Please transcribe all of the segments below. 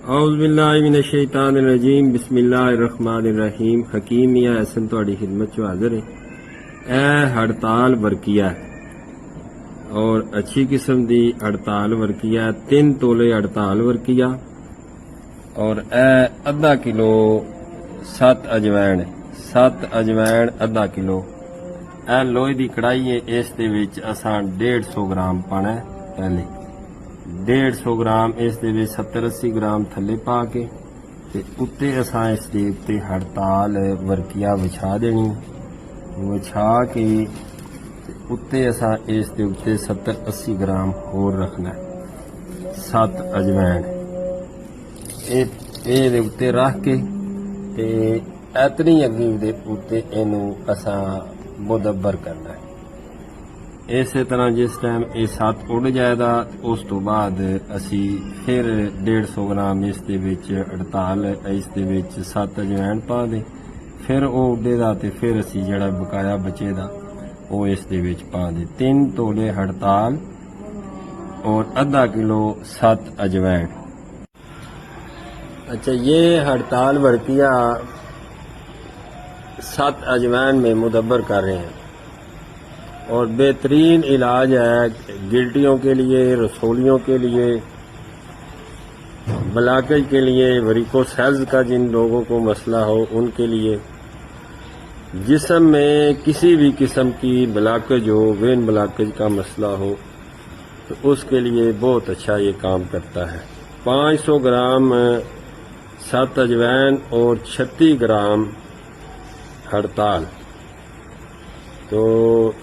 औज़ुबिल्लाहिमिनश्शैतानिर्रजीम बिस्मिल्लाहिर्रहमानिर्रहीम। हकीम या हसन तुहाडी खिदमत च हाज़िर है। ए हड़ताल वर्किया और अच्छी किस्म दी हड़ताल वर्किया, 3 तोले हड़ताल वर्किया और ए अद्धा किलो 7 अजवैन, 7 अजवैन अद्धा किलो। ए लोहे दी कढ़ाई है, इस दे विच असां 150 ग्राम पाना है। पहले 150 ग्राम इस दे विच 70-80 ग्राम थले पा के ते उत्ते असां इस दे उत्ते हड़ताल वर्किया विछा देनी। विछा के उत्ते असां इस दे उत्ते 70-80 ग्राम होर रखना है। 7 अजवैन ए दे उत्ते रख के ते इतनी अग्गी दे उत्ते इनू असां मुदब्बर करना है। इस तरह जिस टाइम ये 7 उड़ जाएगा उस तो बाद असी फिर 150 ग्राम इस दे विच हड़ताल इस दे विच 7 अजवैन पा दे, फिर वो उड़ेगा तो फिर असी जड़ा बकाया बचेगा वो इस दे विच पा दे। 3 तोले हड़ताल और आधा किलो 7 अजवैन। अच्छा, ये हड़ताल वर्किया 7 अजवैन में मुदब्बर कर रहे हैं और बेहतरीन इलाज है गिल्टियों के लिए, रसोलियों के लिए, ब्लॉकेज के लिए, वेरिकोसेल्स का जिन लोगों को मसला हो उनके लिए, जिस्म में किसी भी किस्म की ब्लॉकेज हो, वेन ब्लॉकेज का मसला हो तो उसके लिए बहुत अच्छा ये काम करता है। 500 ग्राम 7 अजवैन और 36 ग्राम हड़ताल। तो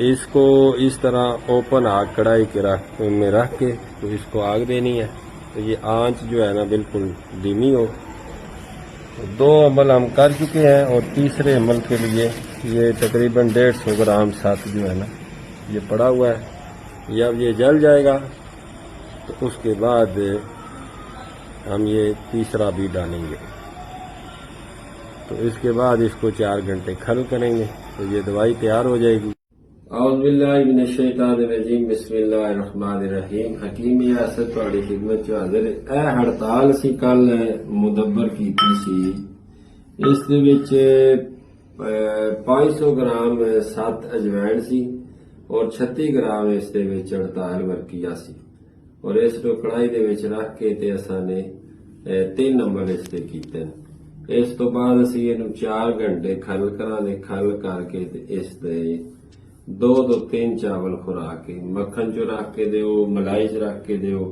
इसको इस तरह ओपन आग कढ़ाई के में रख के तो इसको आग देनी है। तो ये आंच जो है ना बिल्कुल धीमी हो। तो 2 अमल हम कर चुके हैं और तीसरे अमल के लिए ये तकरीबन 150 ग्राम 7 जो है ना ये पड़ा हुआ है। जब ये जल जाएगा तो उसके बाद हम ये तीसरा भी डालेंगे। तो इसके बाद इसको 4 घंटे खल करेंगे तो ये दवाई तैयार हो जाएगी। औज़ुबिल्लाहिमिनश्शैतानिर्रजीम बिस्मिल्लाहिर्रहमानिर्रहीम। हकीम या हसन तुहाडी खिदमत च हाज़िर है। ए हड़ताल सी कल मुदब्बर कीती सी। इस दे विच 500 ग्राम 7 अजवैन सी और 36 ग्राम इस दे विच हड़ताल वर्किया सी और इस को कढ़ाई दे विच रख के ते असां ने 3 अमल इस दे कीते ने। इस तो बाद असी इनू 4 घंटे खल करांगे। खल करके इस दे 2 तो 3 चावल खुराक के मक्खन च रख के दिओ, मलाई च रख के दिओ।